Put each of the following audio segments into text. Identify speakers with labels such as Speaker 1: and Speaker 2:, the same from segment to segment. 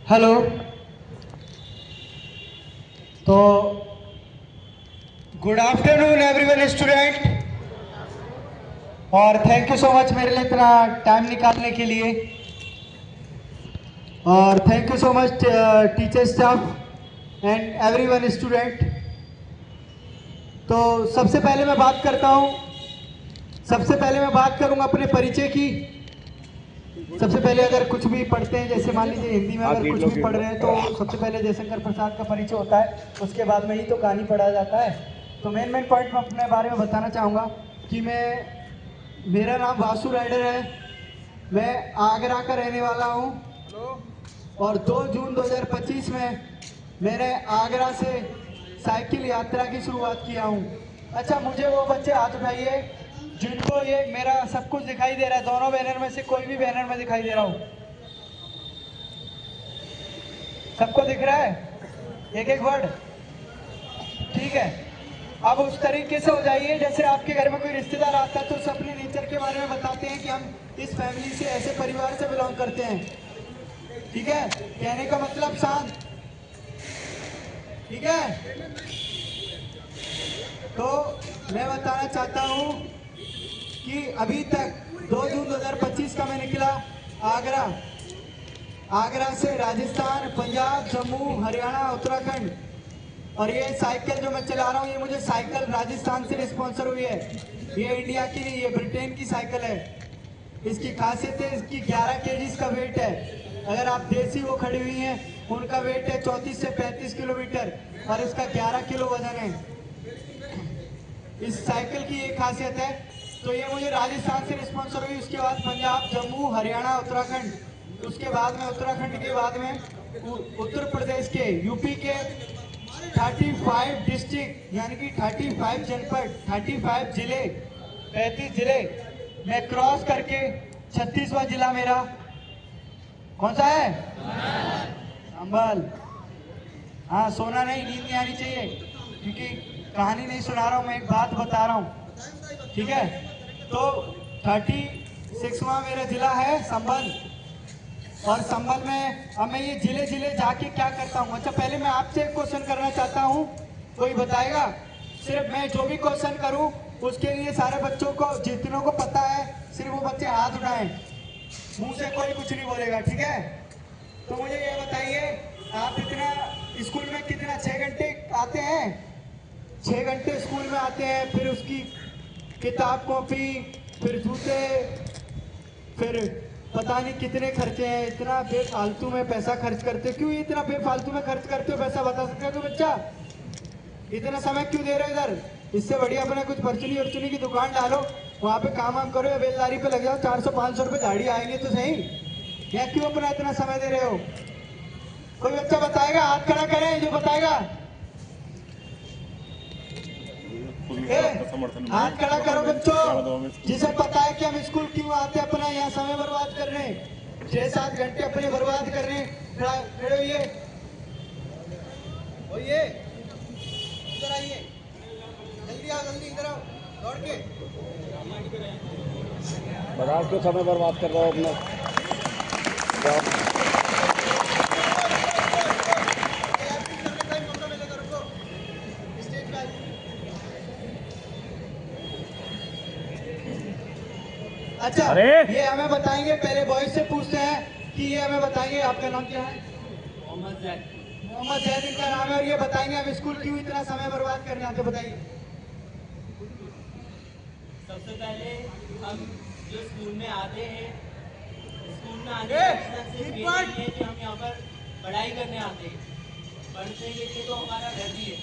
Speaker 1: Hello. तो good afternoon everyone student, और thank you so much मेरे लिए इतना टाइम निकालने के लिए। और thank you so much teacher staff and everyone student. तो सबसे पहले मैं बात करूंगा अपने परिचय की। सबसे पहले अगर कुछ भी पढ़ते हैं, जैसे मान लीजिए हिंदी में अगर कुछ भी पढ़ रहे हैं, तो सबसे पहले जयशंकर प्रसाद का परिचय होता है, उसके बाद में ही तो कहानी पढ़ा जाता है। तो मेन पॉइंट मैं अपने बारे में बताना चाहूँगा कि मेरा नाम वासु राइडर है। मैं आगरा का रहने वाला हूँ और 2 जून 2025 में मैंने आगरा से साइकिल यात्रा की शुरुआत किया हूँ। अच्छा, मुझे वो बच्चे हाथ उठाइए जिनको ये मेरा सब कुछ दिखाई दे रहा है। दोनों बैनर में से कोई भी बैनर में दिखाई दे रहा हूँ? सबको दिख रहा है? एक एक वर्ड, ठीक है। अब उस तरीके से हो जाइए जैसे आपके घर में कोई रिश्तेदार आता है तो उसे अपने नेचर के बारे में बताते हैं कि हम इस फैमिली से, ऐसे परिवार से बिलोंग करते हैं, ठीक है। कहने का मतलब शांत, ठीक है। तो मैं बताना चाहता हूँ कि अभी तक 2 जून 2025 का मैं निकला आगरा से राजस्थान, पंजाब, जम्मू, हरियाणा, उत्तराखंड। और ये साइकिल जो मैं चला रहा हूँ, ये मुझे साइकिल राजस्थान से स्पॉन्सर हुई है। ये इंडिया की नहीं, ये ब्रिटेन की साइकिल है। इसकी खासियत है, इसकी 11 केजीज का वेट है। अगर आप देसी वो खड़ी हुई हैं, उनका वेट है 34 से 35 किलोमीटर और इसका 11 किलो वजन है। इस साइकिल की एक खासियत है। तो ये मुझे राजस्थान से स्पॉन्सर हुई, उसके बाद पंजाब, जम्मू, हरियाणा, उत्तराखंड, उसके बाद में उत्तराखंड के बाद में उत्तर प्रदेश के, यूपी के 35 डिस्ट्रिक्ट, यानी कि 35 जनपद, 35 जिले, 35 जिले मैं क्रॉस करके 36वां जिला मेरा कौन सा है? संभल। हाँ, सोना नहीं, नींद नहीं आनी चाहिए, क्योंकि कहानी नहीं सुना रहा हूँ मैं, एक बात बता रहा हूँ, ठीक है। तो 36वां मेरा जिला है संभल। और संभल में अब मैं ये जिले जिले जाके क्या करता हूँ। अच्छा, पहले मैं आपसे एक क्वेश्चन करना चाहता हूँ, कोई बताएगा? सिर्फ मैं जो भी क्वेश्चन करूँ उसके लिए सारे बच्चों को, जितनों को पता है, सिर्फ वो बच्चे हाथ उठाएं, मुंह से कोई कुछ नहीं बोलेगा, ठीक है। तो मुझे ये बताइए, आप इतना स्कूल में कितना 6 घंटे आते हैं? 6 घंटे स्कूल में आते हैं, फिर उसकी किताब कॉपी, फिर जूते, फिर पता नहीं कितने खर्चे हैं। इतना बेफालतू में पैसा खर्च करते हो, क्यों इतना बेफालतू में खर्च करते हो पैसा, बता सकते हो तो बच्चा? इतना समय क्यों दे रहे हो इधर? इससे बढ़िया अपना कुछ परचुनी उर्चुनी की दुकान डालो, वहाँ पे काम वाम करो या बेलदारी पे लग जाओ, 400-500 रुपए झाड़ी आएंगे तो सही। या क्यों अपना इतना समय दे रहे हो? कोई बच्चा बताएगा? हाथ खड़ा करें जो बताएगा। हाथ खड़ा करो बच्चों, जिसे पता है कि हम स्कूल क्यों आते हैं, अपना यहाँ समय बर्बाद कर रहे हैं, 6-7 घंटे अपने बर्बाद कर रहे हैं। खड़े होइए, इधर आइए, जल्दी आओ, जल्दी इधर आओ, दौड़ के।
Speaker 2: बताओ क्यों समय बर्बाद कर रहे हो अपना?
Speaker 1: अच्छा, ये हमें बताएंगे, पहले बॉयज से पूछते हैं कि ये हमें बताएंगे आपका नाम क्या है? मोहम्मद जैद इनका नाम है। और ये बताएंगे हम स्कूल क्यों इतना समय बर्बाद करने आते, बताइए।
Speaker 3: सबसे पहले हम जो स्कूल में आते हैं, स्कूल में आने का रीजन सिर्फ ये नहीं है कि हम यहाँ पर पढ़ाई करने आते हैं। पढ़ने के लिए तो हमारा घर भी है।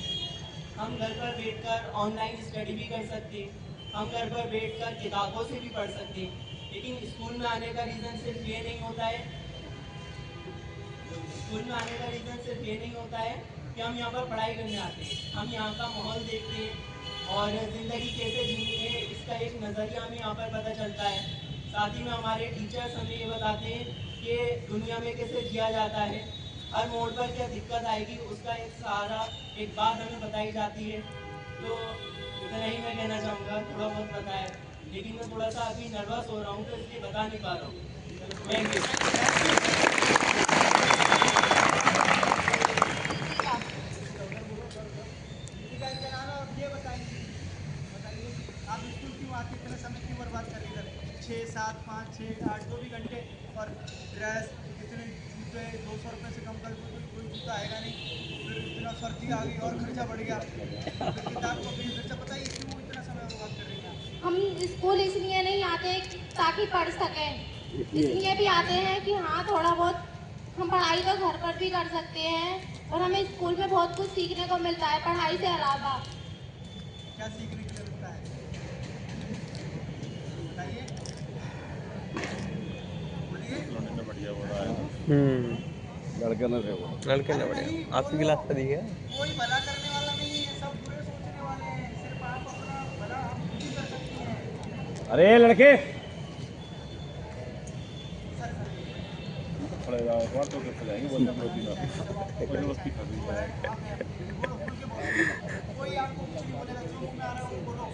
Speaker 3: हम घर पर बैठकर ऑनलाइन स्टडी भी कर सकते हैं, हम घर पर बैठकर किताबों से भी पढ़ सकते हैं। लेकिन स्कूल में आने का रीज़न सिर्फ ये नहीं होता है, स्कूल में आने का रीज़न सिर्फ ये नहीं होता है कि हम यहाँ पर पढ़ाई करने आते हैं। हम यहाँ का माहौल देखते हैं और ज़िंदगी कैसे जीनी है इसका एक नज़रिया हमें यहाँ पर पता चलता है। साथ ही में हमारे टीचर्स हमें ये बताते हैं कि दुनिया में कैसे जिया जाता है, हर मोड़ पर क्या दिक्कत आएगी उसका एक सहारा, एक बात हमें बताई जाती है। तो इतना ही मैं कहना चाहूँगा, थोड़ा बहुत पता है लेकिन मैं थोड़ा सा अभी नर्वस हो रहा हूँ तो इसलिए बता नहीं पा रहा हूँ। Thank you.
Speaker 1: जूते 200 रुपये से कम का कोई जूता आएगा नहीं, फिर इतना सर्दी आ गई और खर्चा बढ़ गया, फिर किताब को फीस खर्चा, बताइए क्यों इतना समय बर्बाद कर रही हैं आप?
Speaker 4: हम स्कूल इसलिए नहीं आते ताकि पढ़ सकें, इसलिए भी आते हैं कि हाँ थोड़ा बहुत हम पढ़ाई तो घर पर भी कर सकते हैं और हमें स्कूल में बहुत कुछ सीखने को मिलता है पढ़ाई से अलावा।
Speaker 1: क्या सीखने के लिए मिलता है बताइए, बोलिए।
Speaker 2: लड़के ने थे वो।
Speaker 5: लड़के ने बढ़िया आपकी गिलास पर दिखे
Speaker 1: कोई भला करने वाला नहीं है, सब बुरे सोचने वाले हैं, सिर्फ आप अपना भला आप खुद ही कर सकती हैं।
Speaker 2: अरे लड़के खड़े जाओ, और तो कैसे जाएंगे बोलते हैं कोई मस्ती कर रही है।
Speaker 1: बोलो, खुल के बोलो, कोई आपको कुछ नहीं बोलेगा, जो मुंह में आ रहा है वो बोलो।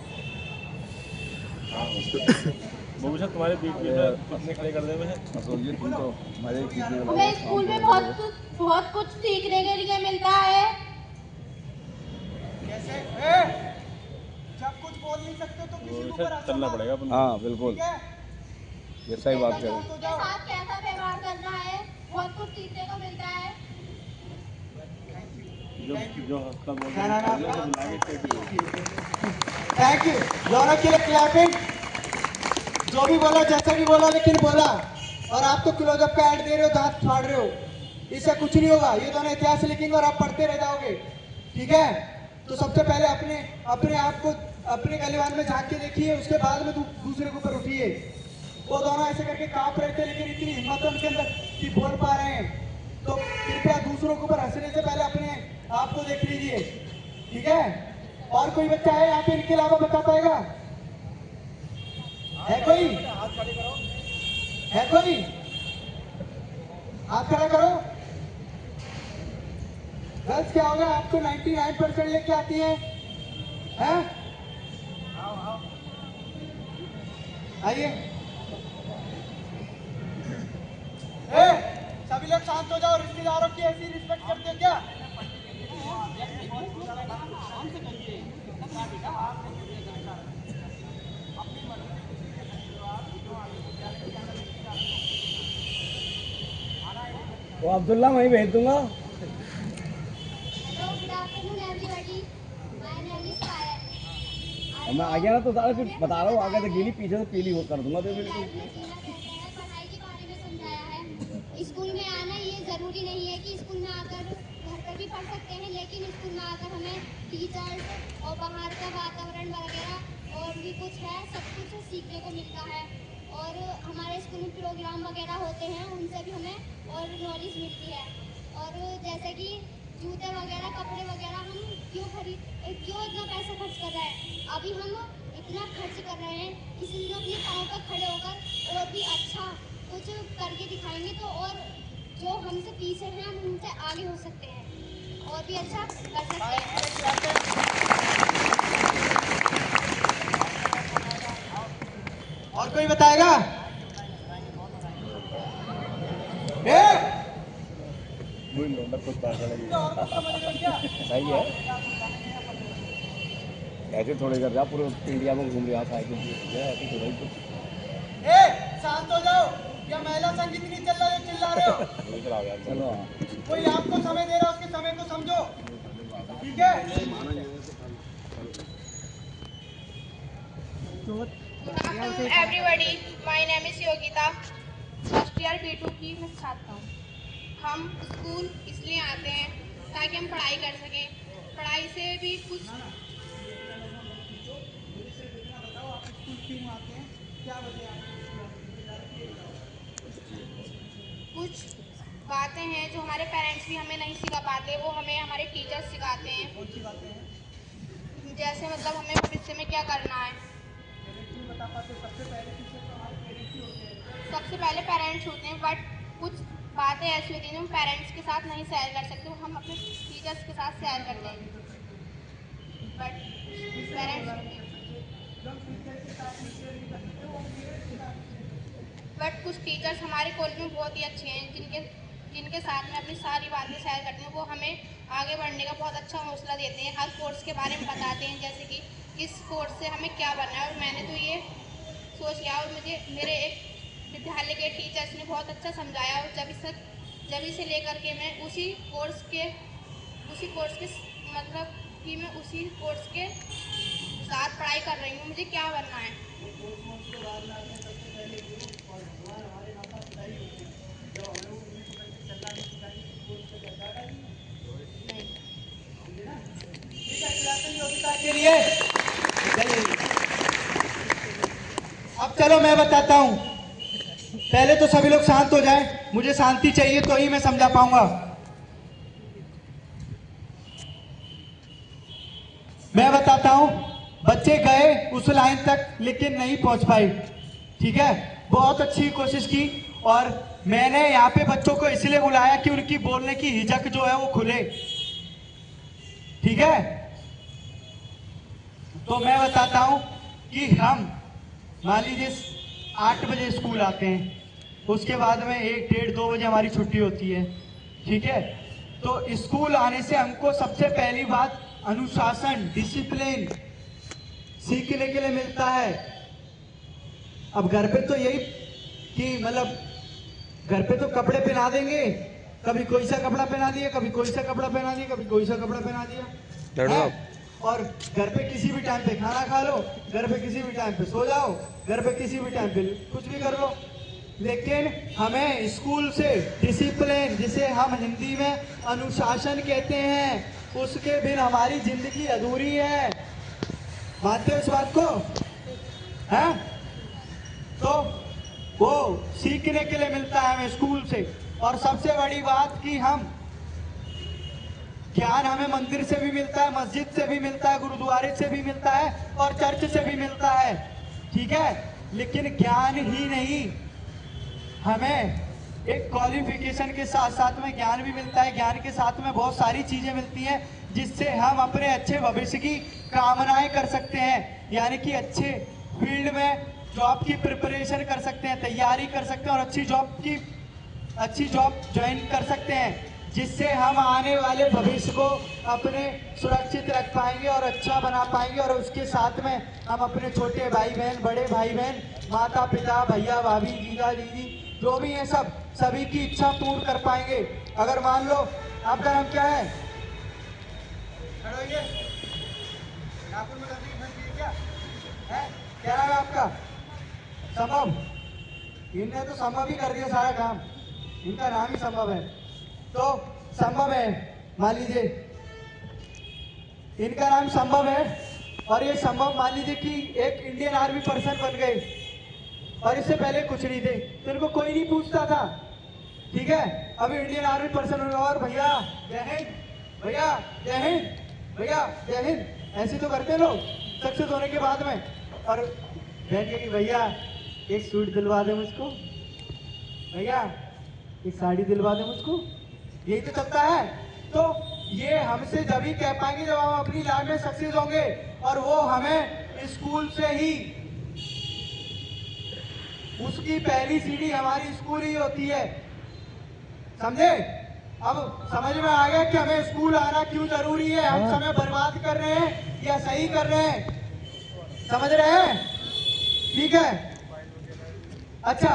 Speaker 2: भविष्य तुम्हारे बीच में अपने खड़े कर दे में मसूल जी, तुम तो मजे कीजिए।
Speaker 4: हमें स्कूल में बहुत कुछ सीखने के लिए मिलता है।
Speaker 1: कैसे जब कुछ बोल नहीं सकते तो किसी के ऊपर आंसर
Speaker 2: चलना
Speaker 1: मारो,
Speaker 2: पड़ेगा अपन।
Speaker 5: हाँ बिल्कुल,
Speaker 1: ठीक है?
Speaker 5: ये सही बात करें।
Speaker 1: तो
Speaker 4: के
Speaker 1: जाओ।
Speaker 4: साथ कैसा व्यवहार करना है बहुत कुछ सीखने को मिलता है।
Speaker 2: जो हफ्ता बोल
Speaker 1: क्या नाम है आपका?
Speaker 2: रहे
Speaker 1: थैंक यू, दोनों के लिए क्लैपिंग। जो भी बोला जैसा भी बोला लेकिन बोला, और आप तो क्लोजअप का ऐड दे रहे हो, दांत फाड़ रहे हो, इससे कुछ नहीं होगा। ये दोनों इतिहास लिखेंगे और आप पढ़ते रह जाओगे, ठीक है? तो सबसे पहले अपने अपने आप को अपने गलीवान में झांक के देखिए, उसके बाद में दूसरे के ऊपर उठिए। वो दोनों ऐसे करके कांप रहे थे लेकिन इतनी हिम्मत है उनके अंदर कि बोल पा रहे हैं। तो कृपया दूसरों के ऊपर हंसने से पहले अपने आप को देख लीजिए, ठीक है? और कोई बच्चा है यहाँ पे इनके अलावा बता पाएगा? है कोई? है कोई? हाथ खड़ा करो। गर्ल्स क्या होगा, आपको 99% लेके आती है, हैं? आइए। सभी लोग शांत हो जाओ, रिश्तेदारों की ऐसी रिस्पेक्ट करते हो क्या?
Speaker 2: तो अब्दुल्ला मैं ही भेज दूंगा।
Speaker 4: Hello, good afternoon everybody. My name is Payal.
Speaker 2: और मैं आ गया ना तो सारा कुछ बता रहा हूँ, आगे से गीली पीछे से पीली वो कर दूंगा। तो बिल्कुल
Speaker 4: पढ़ाई के बारे में समझाया है। स्कूल में आना ये जरूरी नहीं है कि स्कूल में आकर घर पर भी पढ़ सकते हैं, लेकिन स्कूल में आकर हमें टीचर्स और बाहर का वातावरण वगैरह और भी कुछ है, सब कुछ सीखने को मिलता है। और हमारे स्कूल में प्रोग्राम वगैरह होते हैं, उनसे भी हमें और नॉलेज मिलती है। और जैसे कि जूते वगैरह कपड़े वगैरह हम क्यों इतना पैसा खर्च कर रहे हैं, अभी हम इतना खर्च कर रहे हैं, किसी दिन अपने पाँव पर खड़े होकर और भी अच्छा कुछ करके दिखाएंगे तो और जो हमसे पीछे हैं हम उनसे आगे हो सकते हैं और भी अच्छा कर सकते हैं।
Speaker 1: और कोई बताएगा?
Speaker 2: कुछ सही है, ऐसे थोड़े कर रहा पूरे इंडिया में घूम रहा साइकिल की, ऐसे थोड़ा ही कुछ।
Speaker 1: शांत हो जाओ, या महिला संगीत नहीं चल रहा है, चिल्ला रहे हो।
Speaker 2: चलो
Speaker 1: कोई आपको समय दे रहा है, उसके समय को समझो, ठीक है?
Speaker 4: Good afternoon everybody. My name is Yogita, first year B2 की मैं छात्रा हूँ। हम स्कूल इसलिए आते हैं ताकि हम पढ़ाई कर सकें, पढ़ाई से भी कुछ कुछ बातें हैं जो हमारे पेरेंट्स भी हमें नहीं सिखा पाते, वो हमें हमारे टीचर्स सिखाते हैं। जैसे मतलब हमें भविष्य में क्या करना है, सबसे पहले पेरेंट्स होते हैं, बट कुछ बातें ऐसी होती हैं जो हम पेरेंट्स के साथ नहीं शेयर कर सकते, वो हम अपने टीचर्स के साथ शेयर करते हैं। बट कुछ टीचर्स हमारे कॉलेज में बहुत ही अच्छे हैं, जिनके साथ में अपनी सारी बातें शेयर करते हैं। वो हमें आगे बढ़ने का बहुत अच्छा हौसला देते हैं, हर कोर्स के बारे में बताते हैं, जैसे कि किस कोर्स से हमें क्या बनना है। और मैंने तो ये सोच लिया और मुझे मेरे एक विद्यालय के टीचर्स ने बहुत अच्छा समझाया, और
Speaker 6: जब से लेकर के मैं उसी कोर्स के मतलब कि मैं उसी कोर्स के साथ पढ़ाई कर रही हूँ। मुझे क्या बनना है?
Speaker 1: के लिए अब चलो मैं बताता हूं। पहले तो सभी लोग शांत हो जाएं, मुझे शांति चाहिए तो ही मैं समझा पाऊंगा। मैं बताता हूं, बच्चे गए उस लाइन तक लेकिन नहीं पहुंच पाए, ठीक है। बहुत अच्छी कोशिश की और मैंने यहाँ पे बच्चों को इसलिए बुलाया कि उनकी बोलने की हिचक जो है वो खुले, ठीक है। तो मैं बताता हूं कि हम मान लीजिए 8 बजे स्कूल आते हैं, उसके बाद में 1, 1:30, 2 बजे हमारी छुट्टी होती है, ठीक है। तो स्कूल आने से हमको सबसे पहली बात अनुशासन, डिसिप्लिन सीखने के लिए मिलता है। अब घर पे तो यही कि मतलब घर पे तो कपड़े पहना देंगे, कभी कोई सा कपड़ा पहना दिया, कभी कोई सा कपड़ा पहना दिया, कभी कोई सा कपड़ा पहना दिया, और घर पे किसी भी टाइम पे खाना खा लो, घर पे किसी भी टाइम पे सो जाओ, घर पे किसी भी टाइम पे कुछ भी कर लो। लेकिन हमें स्कूल से डिसिप्लिन, जिसे हम हिंदी में अनुशासन कहते हैं, उसके बिन हमारी जिंदगी अधूरी है। मानते हो इस बात को? हैं? तो वो सीखने के लिए मिलता है हमें स्कूल से। और सबसे बड़ी बात कि हम ज्ञान हमें मंदिर से भी मिलता है, मस्जिद से भी मिलता है, गुरुद्वारे से भी मिलता है और चर्च से भी मिलता है, ठीक है। लेकिन ज्ञान ही नहीं, हमें एक क्वालिफिकेशन के साथ साथ में ज्ञान भी मिलता है। ज्ञान के साथ में बहुत सारी चीजें मिलती हैं जिससे हम अपने अच्छे भविष्य की कामनाएं कर सकते हैं, यानी कि अच्छे फील्ड में जॉब की प्रिपरेशन कर सकते हैं, तैयारी कर सकते हैं और अच्छी जॉब ज्वाइन कर सकते हैं, जिससे हम आने वाले भविष्य को अपने सुरक्षित रख पाएंगे और अच्छा बना पाएंगे। और उसके साथ में हम अपने छोटे भाई बहन, बड़े भाई बहन, माता पिता, भैया भाभी, जीजा दीदी जो भी हैं, सभी की इच्छा पूर्ण कर पाएंगे। अगर मान लो आपका नाम क्या है? क्या नाम है आपका? संभव। इनने तो संभव ही कर दिया सारा काम, इनका नाम ही संभव है। तो संभव है, मान लीजिए इनका नाम संभव है और ये संभव मान लीजिए कि एक इंडियन आर्मी पर्सन बन गए और इससे पहले कुछ नहीं थे, तो इनको कोई नहीं पूछता था, ठीक है। अभी इंडियन आर्मी पर्सन हो और भैया जय हिंद, भैया जय हिंद, भैया जय हिंद, ऐसे तो करते लोग सक्सेस होने के बाद में। और बहन कहेगी भैया एक सूट दिलवा दे मुझको, भैया एक साड़ी दिलवा दे मुझको, यही तो चलता है। तो ये हमसे जब ही कह पाएंगे जब हम अपनी लाइफ में सक्सेस होंगे, और वो हमें स्कूल से ही, उसकी पहली सीढ़ी हमारी स्कूल ही होती है, समझे? अब समझ में आ गया कि हमें स्कूल आना क्यों जरूरी है, हम समय बर्बाद कर रहे हैं या सही कर रहे हैं, समझ रहे हैं? ठीक है, अच्छा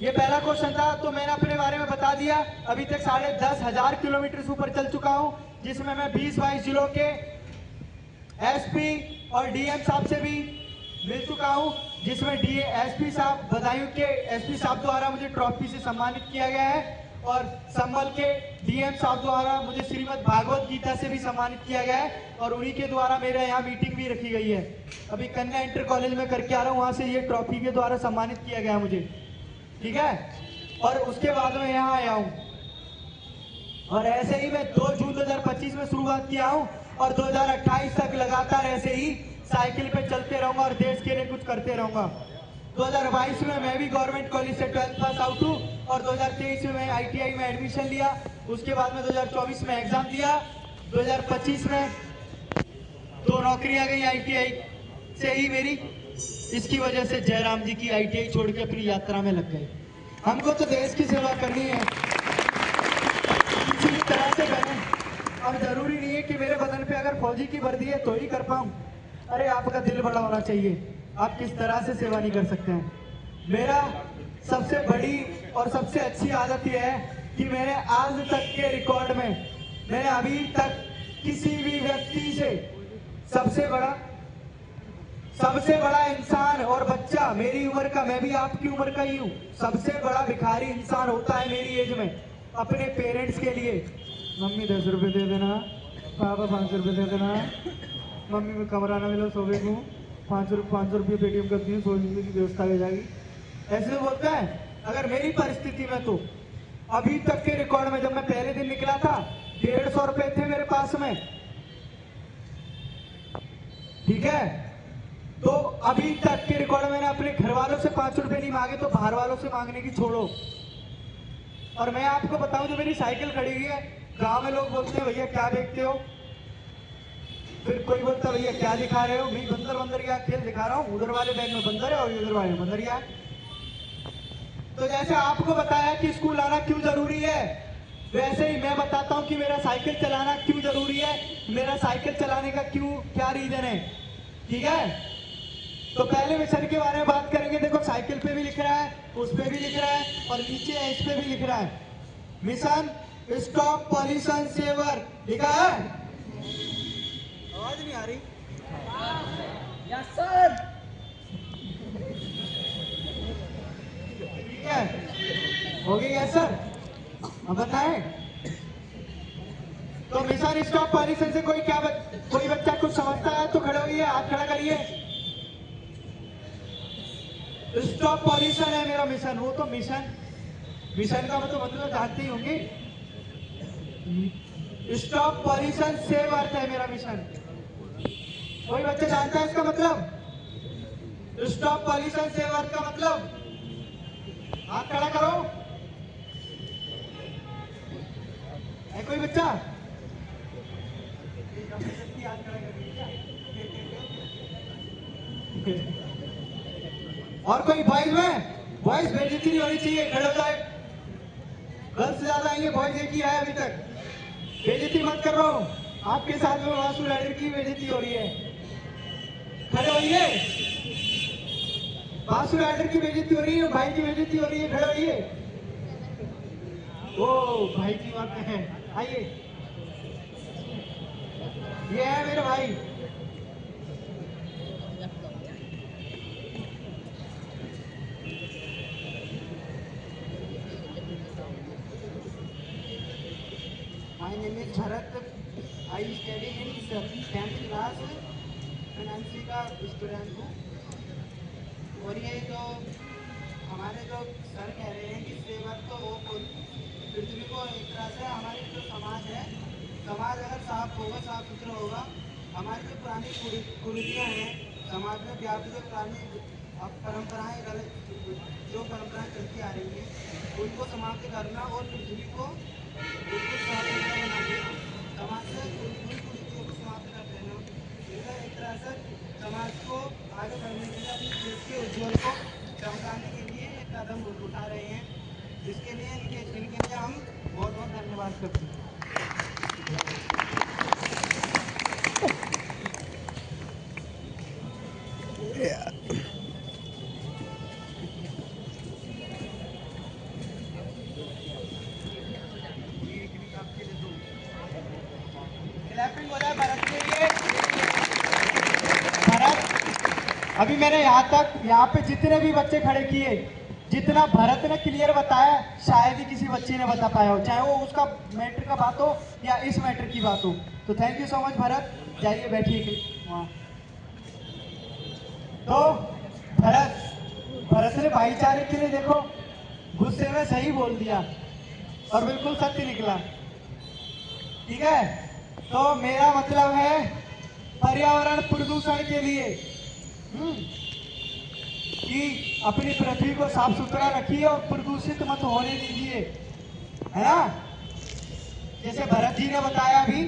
Speaker 1: ये पहला क्वेश्चन था, तो मैंने अपने बारे में बता दिया। अभी तक 10,500 किलोमीटर ऊपर चल चुका हूं, जिसमें मैं 20-22 जिलों के एसपी और डीएम साहब से भी मिल चुका हूं, जिसमें एसपी साहब, बदायूं के एसपी साहब द्वारा मुझे ट्रॉफी से सम्मानित किया गया है और संभल के डीएम साहब द्वारा मुझे श्रीमद् भागवत गीता से भी सम्मानित किया गया है और उन्हीं के द्वारा मेरे यहाँ मीटिंग भी रखी गई है। अभी कन्या इंटर कॉलेज में करके आ रहा हूँ, वहाँ से ये ट्रॉफी के द्वारा सम्मानित किया गया मुझे, ठीक है। और उसके बाद में यहाँ आया हूँ और ऐसे ही मैं 2 जून 2025 में शुरुआत किया हूँ और 2028 तक लगातार ऐसे ही साइकिल पे चलते रहूंगा और देश के लिए कुछ करते रहूंगा। 2022 में मैं भी गवर्नमेंट कॉलेज से 12th पास आउट हूँ और 2023 में मैं ITI में एडमिशन लिया। उसके बाद में 2024 में एग्जाम दिया, 2025 में 2 नौकरियां गई ITI से ही मेरी। इसकी वजह से जयराम जी की ITI छोड़ के अपनी यात्रा में लग गए। हमको तो देश की सेवा करनी है, किसी तरह से करें। अब जरूरी नहीं है कि मेरे बदन पे अगर फौजी की वर्दी है तो ही कर पाऊं। अरे आपका दिल बड़ा होना चाहिए, आप किस तरह से सेवा नहीं कर सकते हैं। मेरा सबसे बड़ी और सबसे अच्छी आदत यह है कि मैंने आज तक के रिकॉर्ड में मैंने अभी तक किसी भी व्यक्ति से सबसे बड़ा इंसान और बच्चा मेरी उम्र का, मैं भी आपकी उम्र का ही हूँ, सबसे बड़ा भिखारी इंसान होता है मेरी एज में अपने पेरेंट्स के लिए। मम्मी 10 रुपए दे देना, पापा 5 रुपए दे देना, मम्मी में कमरा ना मिला सोवे को 500 रुपये पेटीएम करती हूँ, सोने की व्यवस्था हो जाएगी, ऐसे बोलता है। अगर मेरी परिस्थिति में तो अभी तक के रिकॉर्ड में जब मैं पहले दिन निकला था 150 रुपए थे मेरे पास में, ठीक है। तो अभी तक के रिकॉर्ड में मैंने अपने घर वालों से 5 रुपए नहीं मांगे, तो बाहर वालों से मांगने की छोड़ो। और मैं आपको बताऊं, जो मेरी साइकिल खड़ी हुई है, गांव में लोग बोलते हैं भैया क्या देखते हो, फिर कोई बोलता है भैया क्या दिखा रहे हो, मैं बंदर या खेल दिखा रहा हूँ, उधर वाले बैग में बंदर है और इधर वाले में बंदरिया है। तो जैसे आपको बताया कि स्कूल आना क्यों जरूरी है, वैसे ही मैं बताता हूं कि मेरा साइकिल चलाना क्यों जरूरी है, मेरा साइकिल चलाने का क्या रीजन है, ठीक है। तो पहले मिशन के बारे में बात करेंगे। देखो साइकिल पे भी लिख रहा है, उस पे भी लिख रहा है और नीचे इस पे भी लिख रहा है, मिशन स्टॉप पॉल्यूशन सेवर लिखा है। आवाज नहीं आ रही? Yes sir. ठीक है, हो गई यस सर। अब बताएं तो मिशन स्टॉप पॉल्यूशन से कोई बच्चा कुछ समझता है तो खड़े होइए, हाथ खड़ा करिए। स्टॉप पॉल्यूशन है मेरा मिशन। वो तो मिशन का मतलब जानते ही होंगे, स्टॉप पॉल्यूशन सेव अर्थ है मेरा मिशन। कोई बच्चा जानता है इसका मतलब? स्टॉप पॉल्यूशन सेव अर्थ का मतलब? हाथ खड़ा करो। है कोई बच्चा? और कोई बॉयज में? बॉयज बेइज्जती नहीं होनी चाहिए, खड़े हो जाए। गर्ल्स ज्यादा आएंगे, बॉयज एक ही आया अभी तक। बेइज्जती मत कर रहा हूँ, आपके साथ में वासु राइडर की बेइज्जती हो रही है, खड़े होइए। वासु राइडर की बेइज्जती हो रही है, भाई की बेइज्जती हो रही है, खड़े होइए। ओ भाई की बात है, आइए। ये है मेरे भाई। My name is Bharat. I study in 10th class फाइनेंसी का स्टूडेंट हूँ। और ये जो हमारे जो सर कह रहे हैं कि सेवक तो वो पृथ्वी को एक तरह से हमारी जो समाज है, समाज अगर साफ होगा, साफ सुथरा होगा, हमारी जो पुरानी कुरीतियाँ हैं समाज में व्याप्त, जो पुरानी परंपराएं जो परंपराएं चलती आ रही हैं, उनको समाप्त करना और पृथ्वी को बिल्कुल साफ सुथरा बना देना, समाज से उन कुरीतियों को समाप्त कर देना, एक तरह से समाज को आगे बढ़ने के लिए, अपने देश के उज्ज्वल को चमकाने के लिए एक कदम उठा रहे हैं। इसके लिए इनके लिए हम बहुत बहुत धन्यवाद करते हैं। क्लैपिंग हो रहा है भारत के लिए। भारत, अभी मैंने यहाँ पे जितने भी बच्चे खड़े किए, जितना भरत ने क्लियर बताया शायद ही किसी बच्चे ने बता पाया हो, चाहे वो उसका मैटर का बात हो या इस मैटर की बात हो। तो thank you so much Bharat, जाइए बैठिए वहाँ। तो भरत ने भाईचारे के लिए देखो गुस्से में सही बोल दिया और बिल्कुल सत्य निकला, ठीक है। तो मेरा मतलब है पर्यावरण प्रदूषण के लिए कि अपनी पृथ्वी को साफ सुथरा रखिए और प्रदूषित मत होने दीजिए, है ना। जैसे भरत जी ने बताया अभी,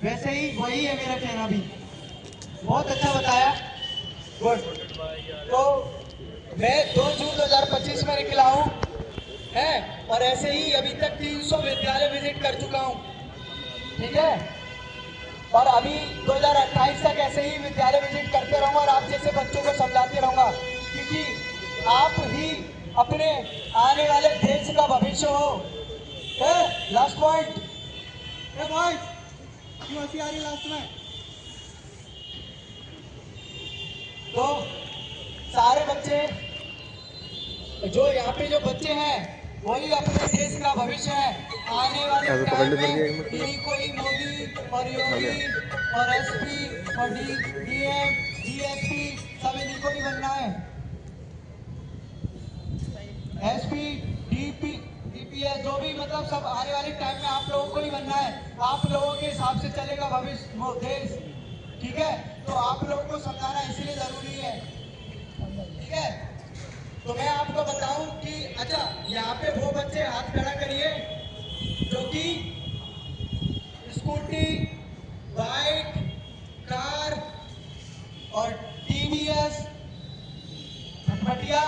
Speaker 1: वैसे ही वही है मेरा कहना भी। बहुत अच्छा बताया, गुड। तो मैं 2 जून 2025 में निकला हूँ, है, और ऐसे ही अभी तक 300 विद्यालय विजिट कर चुका हूँ, ठीक है। और अभी 2028 तक ऐसे ही विद्यालय विजिट करते रहूंगा और आप जैसे बच्चों को समझाते रहूंगा, क्योंकि आप ही अपने आने वाले देश का भविष्य हो। Last point. बॉयज क्यों हंसी आ रही लास्ट में? तो सारे बच्चे जो यहाँ पे जो बच्चे हैं वही अपने देश का भविष्य है। आने वाले टाइम में इन्हीं को ही मोदी और योगी और एसपी और डीएम डीएसपी सब इन्हीं को ही बनना है। एसपी डीपी डीपीएस जो भी मतलब सब आने वाले टाइम में आप लोगों को ही बनना है। आप लोगों के हिसाब से चलेगा भविष्य देश, ठीक है? तो आप लोगों को समझाना इसलिए जरूरी है, ठीक है? तो मैं आपको बताऊं कि अच्छा यहाँ पे वो बच्चे हाथ खड़ा करिए जो कि स्कूटी, बाइक, कार और टीवीएस, भटिया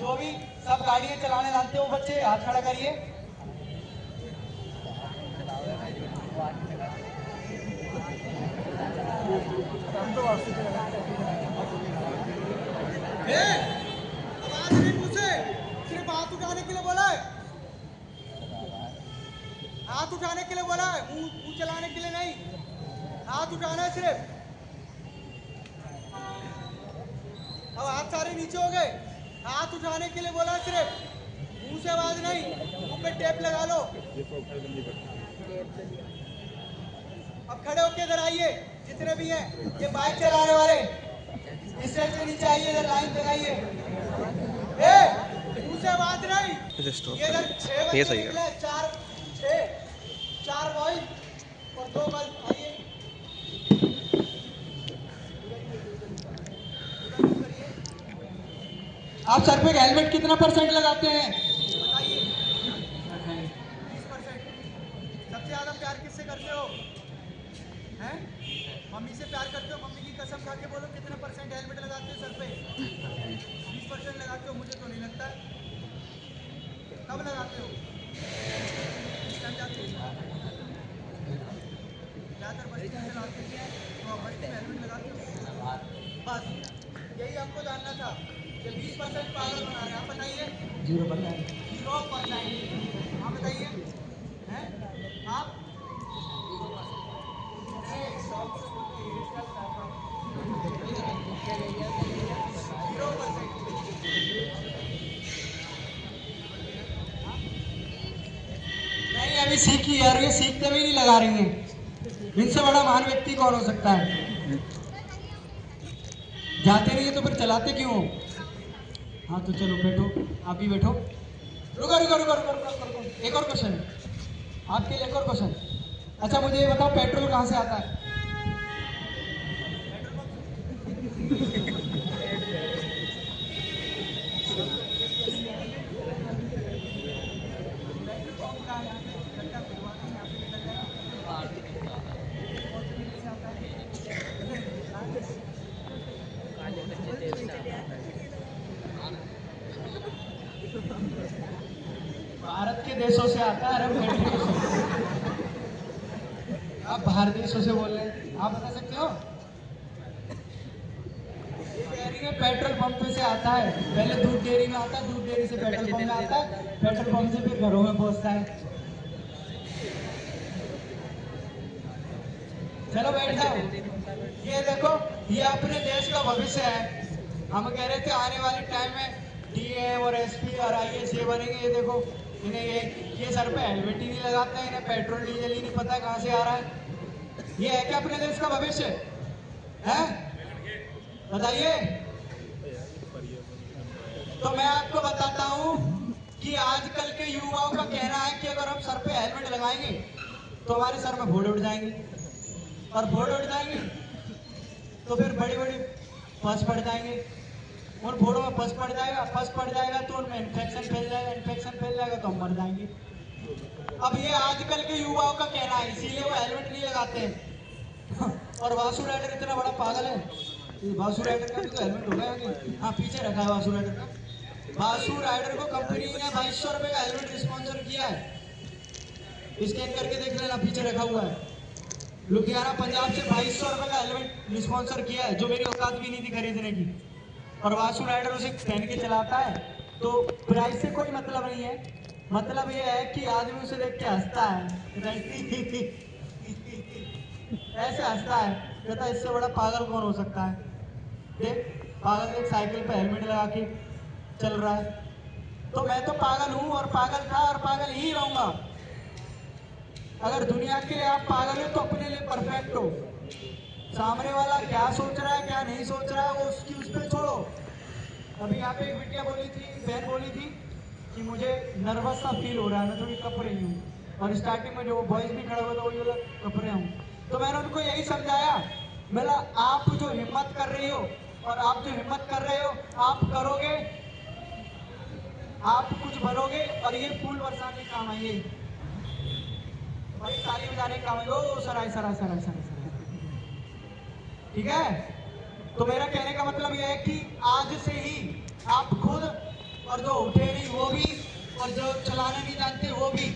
Speaker 1: जो भी सब गाड़ियां चलाने जानते हो बच्चे हाथ खड़ा करिए।
Speaker 7: सिर्फ हाथ उठाने के लिए बोला है, हाथ उठाने के लिए बोला है, मुंह चलाने के लिए नहीं। हाथ उठाना है सिर्फ। अब हाथ सारे नीचे हो गए। हाथ उठाने के लिए बोला है सिर्फ, मुंह से आवाज नहीं। मुंह पे टेप लगा लो। अब खड़े होके इधर आइए जितने भी हैं।
Speaker 1: ये बाइक चलाने वाले इस साइड से नीचे आइए, इधर लाइन लगाइए।
Speaker 7: मुंह से आवाज नहीं। ये इधर 6 बच्चे निकले, 4 बॉयज और 2 गर्ल। आइए
Speaker 1: आप सर पे हेलमेट कितना % लगाते हैं?
Speaker 7: बताइए। 20%। सबसे ज्यादा प्यार किससे करते हो? हैं? मम्मी से प्यार करते हो? मम्मी की कसम खा के बोलो कितने % हेलमेट लगाते हो सर पे? 20% लगाते हो। मुझे तो नहीं लगता। कब लगाते हो? ज़्यादातर बस्ती में चलाते हैं तो आप बस्ती में हेलमेट लगाते हो। बस यही आपको जानना था कि 20% पागल बना रहे हैं। आप बताइए।
Speaker 1: 0%।
Speaker 7: 0%। आप बताइए हैं? आप 0%।
Speaker 1: नहीं अभी सीखी यार, ये सीखते भी नहीं लगा रही हैं। इनसे बड़ा महान व्यक्ति कौन हो सकता है? जाते नहीं है तो फिर चलाते क्यों हो? हाँ तो चलो बैठो, आप भी बैठो। रुको रुको रुको रुको रुको रुको, एक और क्वेश्चन आपके लिए, एक और क्वेश्चन। अच्छा मुझे ये बताओ पेट्रोल कहाँ से आता है? भारत के देशों से आता है, अरब कंट्रियों से। आप बाहर देशों से बोल रहे हैं, आप बता सकते हो? ये कह रही है पेट्रोल पंप से आता है। पहले दूध डेयरी में आता है, दूध डेयरी से पेट्रोल पंप में आता है, पेट्रोल पंप से फिर घरों में पहुंचता है। चलो बैठ जाओ। ये देखो ये अपने देश का भविष्य है। हम कह रहे थे आने वाले टाइम में डीएम और एसपी और आईएएस ये बनेंगे। ये देखो इन्हें ये सर पे हेलमेट ही नहीं लगाते हैं, इन्हें पेट्रोल डीजल ही नहीं पता कहाँ से आ रहा है। ये है क्या अपने देश का भविष्य है? बताइए। तो मैं आपको बताता हूँ कि आजकल के युवाओं का कहना है कि अगर हम सर पे हेलमेट लगाएंगे तो हमारे सर में फोड़े उड़ जाएंगे, और फोड़े उड़ जाएंगे तो फिर बड़ी बड़ी पस पड़ जाएंगे। उन फोड़ों में पस पड़ जाएगा तो उनमें इन्फेक्शन फैल जाएगा, इन्फेक्शन फैल जाएगा तो हम मर जाएंगे। अब ये आजकल के युवाओं का कहना है, इसीलिए वो हेलमेट नहीं लगाते हैं। और वासु राइडर इतना बड़ा पागल है, वासु राइडर का भी तो हेलमेट होगा नहीं। हाँ पीछे रखा है वासु राइडर का। वासु राइडर को कंपनी ने 2200 रुपए का हेलमेट स्पॉन्सर किया है। स्कैन करके देख लेना, पीछे रखा हुआ है। लुधियाना पंजाब से 2200 रुपए का हेलमेट स्पॉन्सर किया है, जो मेरी औकात भी नहीं थी खरीदने की। और वासु राइडर उसे पहन के चलाता है, तो प्राइस से कोई मतलब नहीं है। मतलब ये है कि आदमी उसे देख के हंसता है, ऐसे हंसता है, कहता है इससे बड़ा पागल कौन हो सकता है। देख पागल देख साइकिल पे हेलमेट लगा के चल रहा है। तो मैं तो पागल हूं और पागल था और पागल ही रहूंगा। अगर दुनिया के लिए आप पागल हो तो अपने लिए परफेक्ट हो। सामने वाला क्या सोच रहा है क्या नहीं सोच रहा है वो उसकी उस पर छोड़ो। अभी यहाँ पे एक बिटिया बोली थी, बहन बोली थी कि मुझे नर्वस सा फील हो रहा है, मैं थोड़ी कप रही हूँ। और स्टार्टिंग में जो बॉयज भी खड़ा हुआ था वही बोला कप रहा हूँ। तो मैंने उनको यही समझाया, बोला आप जो हिम्मत कर रही हो और आप जो हिम्मत कर रहे हो आप करोगे, आप कुछ बनोगे और ये फूल बरसाने के काम आएंगे और ये ताली बजाने के काम आएंगे। ओ सराय सराय सराय सराय सराय, ठीक है। तो मेरा कहने का मतलब यह है कि आज से ही आप खुद, और जो उठे नहीं वो भी, और जो चलाना नहीं जानते वो भी,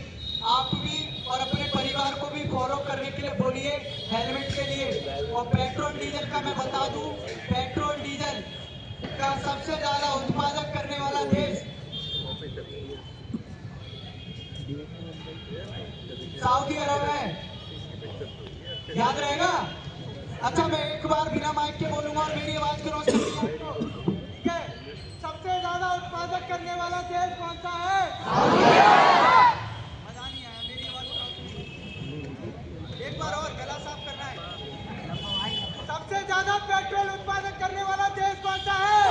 Speaker 1: आप भी और अपने परिवार को भी फॉलो करने के लिए बोलिए हेलमेट के लिए। और पेट्रोल डीजल का मैं बता दूं, पेट्रोल डीजल का सबसे ज्यादा उत्पादक करने वाला देश सऊदी अरब है, याद रहेगा। अच्छा मैं एक बार बिना माइक के बोलूंगा और मेरी आवाज क्रॉस कर दी आपको, ठीक है। सबसे ज्यादा उत्पादक करने वाला देश कौन सा है? मजा नहीं आया, मेरी आवाज क्रॉस नहीं। एक बार और गला साफ करना है। सबसे ज्यादा पेट्रोल उत्पादन करने वाला देश कौन सा है?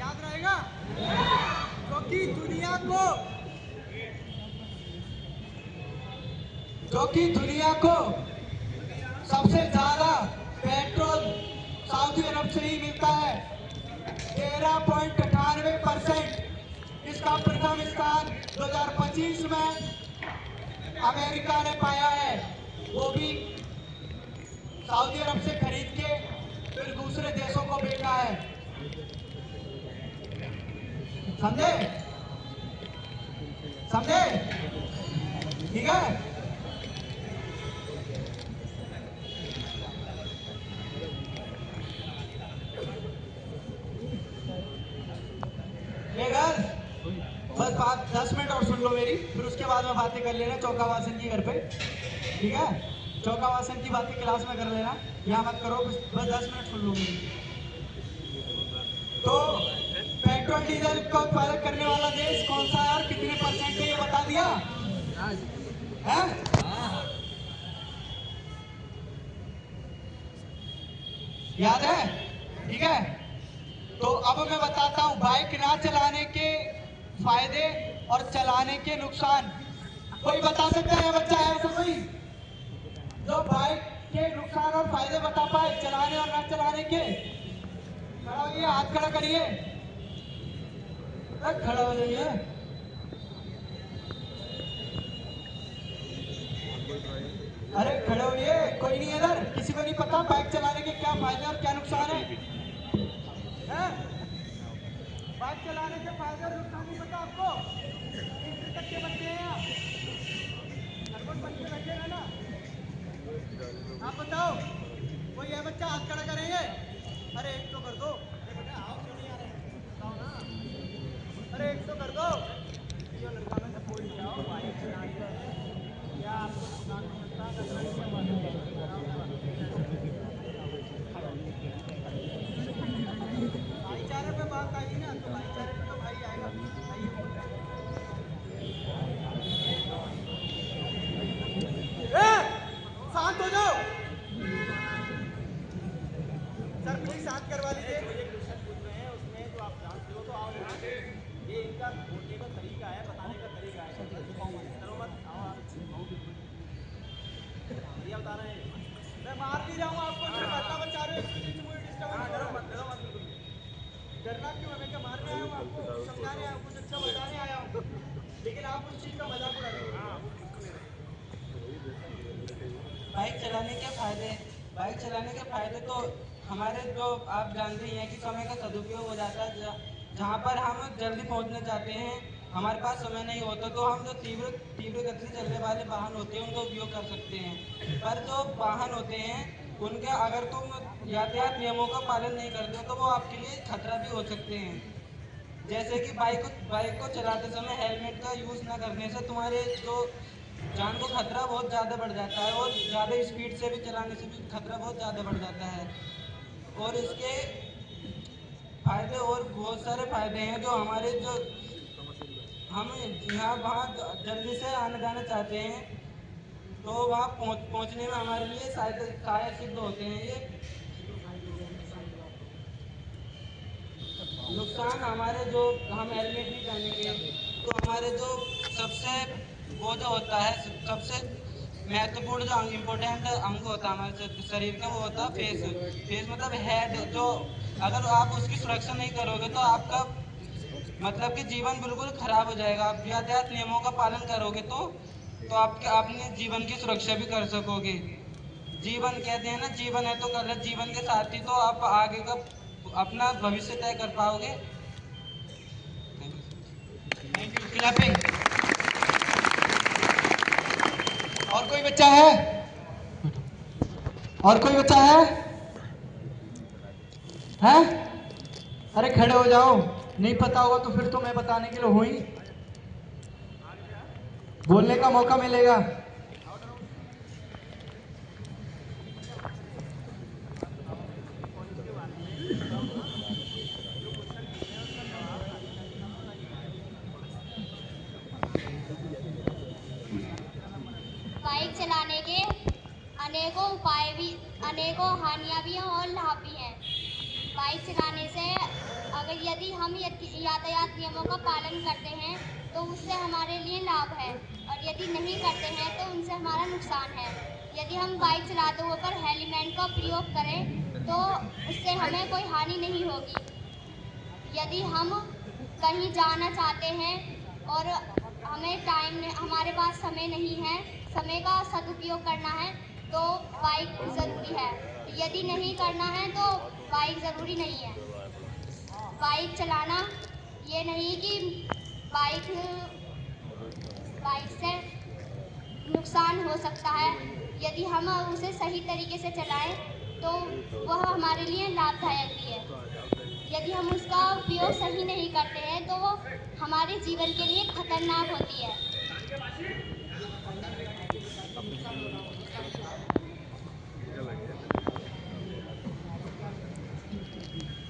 Speaker 1: याद रहेगा, क्योंकि दुनिया को सबसे ज्यादा पेट्रोल सऊदी अरब से ही मिलता है। 13.98%। इसका प्रथम स्थान 2025 में अमेरिका ने पाया है, वो भी सऊदी अरब से खरीद के फिर दूसरे देशों को बेचा है। समझे समझे, ठीक है। बस बात 10 मिनट और सुन लो मेरी, फिर उसके बाद में बातें कर लेना चौकावासन की घर पे, ठीक है। चौकावासन की बातें क्लास में कर लेना, यहाँ मत करो, बस 10 मिनट सुन लो मेरी। तो पेट्रोल डीजल का उत्पादन करने वाला देश कौन सा है और कितने परसेंट है ये बता दिया है? याद है, ठीक है। तो अब मैं बताता हूँ बाइक ना चलाने के फायदे और चलाने के नुकसान। कोई बता सकता है बच्चा, है ऐसा कोई जो बाइक के नुकसान और फायदे बता पाए, चलाने और ना चलाने के? खड़ा होइए, हाथ खड़ा करिए, खड़ा हो जाइए। अरे खड़े होइए, कोई नहीं इधर, किसी को नहीं पता बाइक चलाने के क्या फायदे और क्या नुकसान है? बाइक चलाने के फायदे और नुकसान नहीं पता आपको? तीसरे तक के बच्चे हैं यहाँ, हर बच्चे बैठे हैं ना, आप बताओ कोई है बच्चा, हाथ खड़ा करेंगे? अरे एक तो कर दो, अरे एक तो कर दो। लड़का में से कोई जाओ बाइक चलाने क्या आपको नुकसान भाईचारे पे बात आई ना, तो भाईचारे पे तो भाई आएगा। शांत हो जाओ सर, प्लीज शांत करवा लीजिए। उसमें जो आप जानते हो तो आओ यहाँ, ये इनका बोलने का तरीका है, बताने का तरीका है। चलो मत आओ, ये बता रहे हैं, मैं मार नहीं रहा हूँ आपको, सिर्फ बच्चा बचा रहे हो, मुझे डिस्टर्ब मत। डरना क्यों है? मैं क्या मारने आया हूँ आपको, समझाने आया हूँ, कुछ अच्छा बताने आया हूँ, लेकिन आप उस चीज का मजाक उड़ा रहे हो।
Speaker 3: बाइक चलाने के फायदे, बाइक चलाने के फायदे तो हमारे जो आप जानते ही हैं कि समय का सदुपयोग हो जाता है। जहाँ पर हम जल्दी पहुँचना चाहते हैं, हमारे पास समय नहीं होता, तो हम जो तीव्र गति से चलने वाले वाहन होते हैं उनका उपयोग कर सकते हैं। पर जो वाहन होते हैं उनके अगर तुम यातायात नियमों का पालन नहीं करते हो तो वो आपके लिए खतरा भी हो सकते हैं। जैसे कि बाइक को चलाते समय हेलमेट का यूज़ ना करने से तुम्हारे जो जान को खतरा बहुत ज़्यादा बढ़ जाता है, और ज़्यादा स्पीड से भी चलाने से भी खतरा बहुत ज़्यादा बढ़ जाता है। और इसके फायदे और बहुत सारे फायदे हैं, जो हमारे जो हम यहाँ वहाँ जल्दी से आना जाना चाहते हैं तो वहाँ पहुँचने में हमारे लिए सहायक सिद्ध होते हैं। ये नुकसान हमारे जो हम हेलमेट नहीं पहनेंगे तो हमारे जो सबसे वो जो होता है सबसे महत्वपूर्ण जो इम्पोर्टेंट अंग होता है हमारे शरीर का, वो होता है फेस मतलब हेड। जो अगर आप उसकी सुरक्षा नहीं करोगे तो आपका मतलब कि जीवन बिल्कुल खराब हो जाएगा। आप यातायात नियमों का पालन करोगे तो आपके अपने जीवन की सुरक्षा भी कर सकोगे। जीवन कहते हैं ना, जीवन है तो कल जीवन के साथ ही तो आप आगे का अपना भविष्य तय कर पाओगे।
Speaker 1: Thank you. क्लैपिंग। और कोई बच्चा है? और कोई बच्चा है? हैं? अरे खड़े हो जाओ, नहीं पता होगा तो फिर तो मैं बताने के लिए हूं ही, बोलने का मौका मिलेगा।
Speaker 4: बाइक चलाने के अनेकों उपाय भी, अनेकों हानियां भी हैं और लाभ भी हैं। बाइक चलाने से अगर यदि हम यातायात नियमों का पालन करते हैं तो उससे हमारे लिए लाभ है, और यदि नहीं करते हैं तो उनसे हमारा नुकसान है। यदि हम बाइक चलाते हुए पर हेलमेट का प्रयोग करें तो उससे हमें कोई हानि नहीं होगी। यदि हम कहीं जाना चाहते हैं और हमारे पास समय नहीं है, समय का सदुपयोग करना है, तो बाइक ज़रूरी है। यदि नहीं करना है तो बाइक ज़रूरी नहीं है। बाइक चलाना ये नहीं कि बाइक से नुकसान हो सकता है। यदि हम उसे सही तरीके से चलाएं तो वह हमारे लिए लाभदायक भी है। यदि हम उसका उपयोग सही नहीं करते हैं तो वो हमारे जीवन के लिए खतरनाक होती है।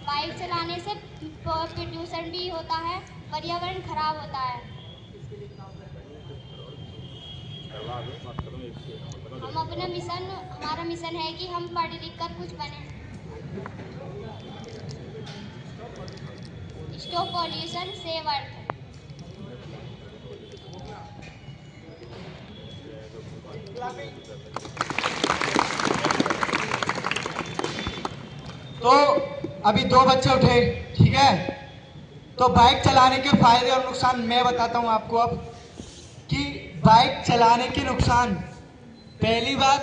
Speaker 4: बाइक चलाने से प्रदूषण भी होता है, पर्यावरण खराब होता है। हमारा मिशन है कि हम पढ़ लिख कर कुछ बने। Stop pollution, save earth.
Speaker 1: तो अभी दो बच्चे उठे, ठीक है? तो बाइक चलाने के फायदे और नुकसान मैं बताता हूं आपको अब, कि बाइक चलाने के नुकसान। पहली बात,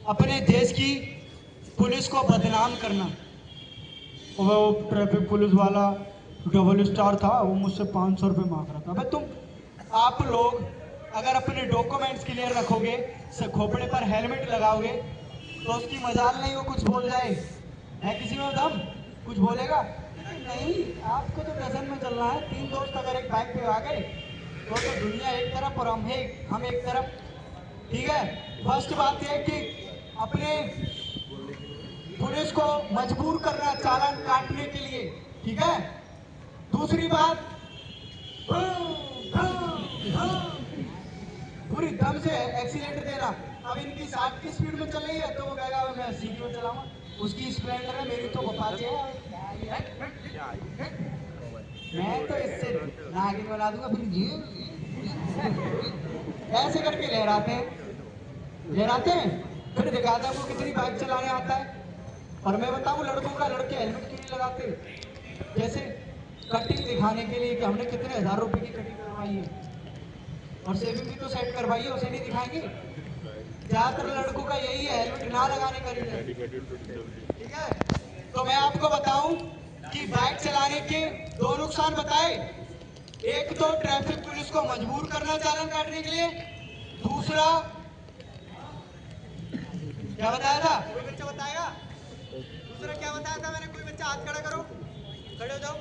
Speaker 1: अपने देश की पुलिस को बदनाम करना। वो ट्रैफिक पुलिस वाला डबल स्टार था, वो मुझसे 500 रुपये मांग रहा था। भाई तुम आप लोग अगर अपने डॉक्यूमेंट्स क्लियर रखोगे, खोपड़े पर हेलमेट लगाओगे, तो उसकी मजाल नहीं वो कुछ बोल जाए, है किसी में दम कुछ बोलेगा? नहीं, आपको तो डजन में चलना है। 3 दोस्त अगर एक बाइक पे आ गए तो दुनिया एक तरफ और हम एक तरफ, ठीक है? फर्स्ट बात यह कि अपने पुलिस को मजबूर करना चालान काटने के लिए, ठीक है? दूसरी बात, पूरी दम से एक्सीलेटर देना। अब इनकी 60 की स्पीड में चल रही है तो वो कहेगा मैं 80 में चलाऊंगा, उसकी स्प्लेंडर है, मेरी तो अपाचे है। मैं तो इससे नागिन बना दूंगा। फिर ऐसे करके लहराते हैं, फिर दिखाते हैं वो कितनी बाइक चलाने आता है। और मैं बताऊं लड़कों का, लड़के हेलमेट क्यों नहीं लगाते? जैसे कटिंग दिखाने के लिए कि हमने कितने 1000 रुपए की कटिंग करवाई है, और सेविंग भी तो सेट करवाई है, उसे नहीं दिखाएंगे। ज्यादातर लड़कों का यही है, हेलमेट ना लगाने का रीजन, ठीक है? तो मैं आपको बताऊं कि बाइक चलाने के 2 नुकसान बताए। एक तो ट्रैफिक पुलिस को मजबूर करना चालान काटने के लिए, दूसरा क्या बताया था?
Speaker 7: कोई बच्चा बताएगा? दूसरा क्या बताया था मैंने? कोई बच्चा हाथ खड़ा करो, खड़े हो जाओ।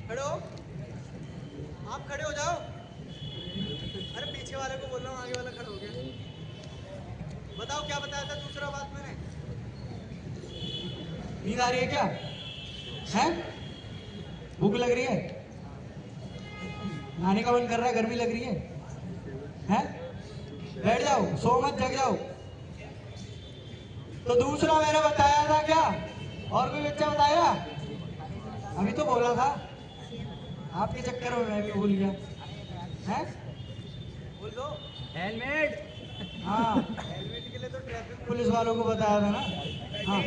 Speaker 7: खड़े हो, आप खड़े हो जाओ। अरे पीछे वाले को बोल रहा हूँ, आगे वाला खड़ा हो गया। बताओ क्या बताया था दूसरा बात मैंने?
Speaker 1: नींद आ रही है क्या? हैं? भूख लग रही है? नहाने का मन कर रहा है, गर्मी लग रही है? हैं? बैठ जाओ, सो मत, जग जाओ। तो दूसरा मैंने बताया था क्या? और कोई बच्चा बताया? अभी तो बोला था, आपके चक्कर में मैं भी भूल गया। हैं?
Speaker 7: बोल दो।
Speaker 2: हेलमेट।
Speaker 1: हाँ,
Speaker 7: हेलमेट के लिए तो ट्रैफिक
Speaker 1: पुलिस वालों को बताया था ना। हाँ,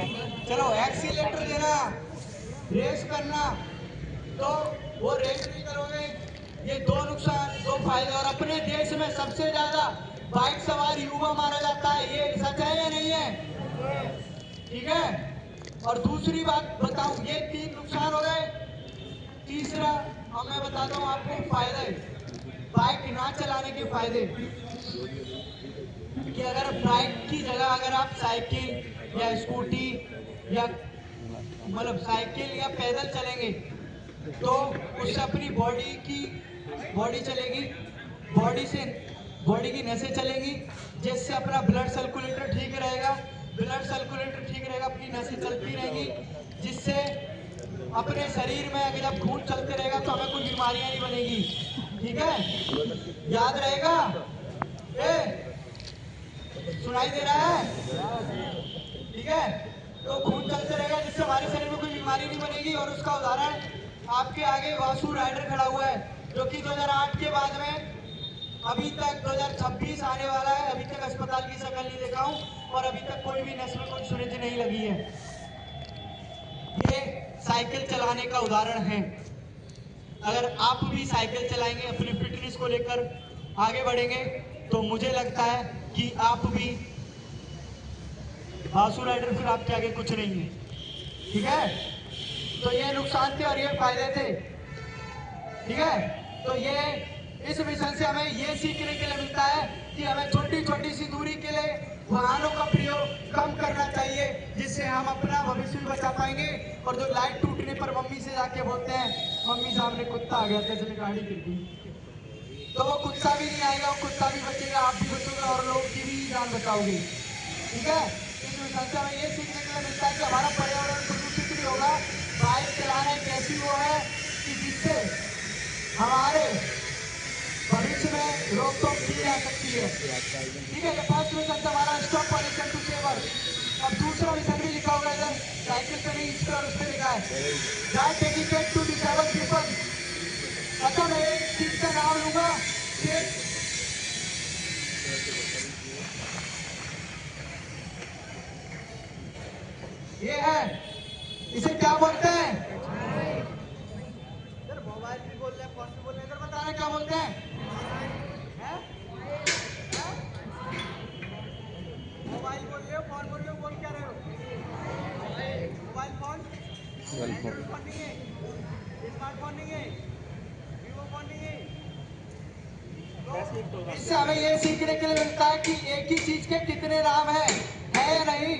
Speaker 1: चलो एक्सीलेटर देना, रेस करना, तो वो रेस नहीं करोगे, ये दो नुकसान, दो फायदे। और अपने देश में सबसे ज्यादा बाइक सवार युवा मारा जाता है, ये सच है या नहीं है? ठीक है। और दूसरी बात बताऊं, ये 3 नुकसान हो गए। तीसरा अब मैं बताता हूँ आपको फायदे, बाइक ना चलाने के फायदे। कि अगर बाइक की जगह अगर आप साइकिल या स्कूटी या मतलब साइकिल या पैदल चलेंगे तो उससे अपनी बॉडी चलेगी, बॉडी की नसें चलेंगी, जिससे अपना ब्लड सर्कुलेटर ठीक रहेगा। अपनी नसें चलती रहेंगी, जिससे अपने शरीर में अगर जब खून चलते रहेगा तो हमें कोई बीमारियां नहीं बनेगी। ठीक है, याद रहेगा? सुनाई दे रहा है? ठीक है, तो खून चलते रहेगा, जिससे हमारे शरीर में कोई बीमारी नहीं बनेगी। और उसका उदाहरण आपके आगे वासु राइडर खड़ा हुआ है, जो कि 2008 के बाद में अभी तक 2026 आने वाला है, अभी तक अस्पताल की शक्ल नहीं देखा हूं, और अभी तक कोई भी नस में कोई सुरंज नहीं लगी है। ये साइकिल चलाने का उदाहरण है। अगर आप भी साइकिल चलाएंगे, अपनी फिटनेस को लेकर आगे बढ़ेंगे, तो मुझे लगता है कि आप भी बासु राइडर फिर आपके आगे कुछ नहीं है। ठीक है, तो ये नुकसान थे और ये फायदे थे। ठीक है, तो ये इस मिशन से हमें ये सीखने के लिए मिलता है कि हमें छोटी छोटी सी दूरी के लिए वाहनों का प्रयोग कम करना चाहिए, जिससे हम अपना भविष्य भी बचा पाएंगे। और जो लाइट टूटने पर मम्मी से जाके बोलते हैं, मम्मी सामने कुत्ता आ गया था, इसलिए गाड़ी गिर गई, तो वो कुत्ता भी नहीं आएगा, वो कुत्ता भी बचेगा, आप भी बचोगे और लोग की भी जान बचाओगे। ठीक है, इस मिशन से हमें ये सीखने के लिए मिलता है कि हमारा पर्यावरण प्रदूषित भी होगा। बाइक चलाना एक ऐसी वो है कि जिससे हमारे भविष्य में रोकथाम की जा सकती है। ठीक है, फर्स्ट मिशन हमारा stop pollution to save earth. अब दूसरा मिशन भी लिखा होगा इधर, साइकिल पे नहीं, इस पे और उस पे लिखा है, guide dedicated to disabled people. अच्छा, मैं एक चीज का नाम लूंगा, ये है, इसे क्या बोलते हैं?
Speaker 7: इधर मोबाइल भी बोल रहे हैं, फोन भी बोल रहे हैं,
Speaker 1: इधर बताना क्या बोलते हैं?
Speaker 7: हैं? हैं? मोबाइल बोल रहे हो, फोन बोल रहे हो, बोल क्या रहे हो? मोबाइल फोन, एंड्रॉइड फोन नहीं है, स्मार्टफोन नहीं है, वीवो फोन नहीं है।
Speaker 1: इससे हमें ये सीखने के लिए मिलता है कि एक ही चीज के कितने नाम है या नहीं।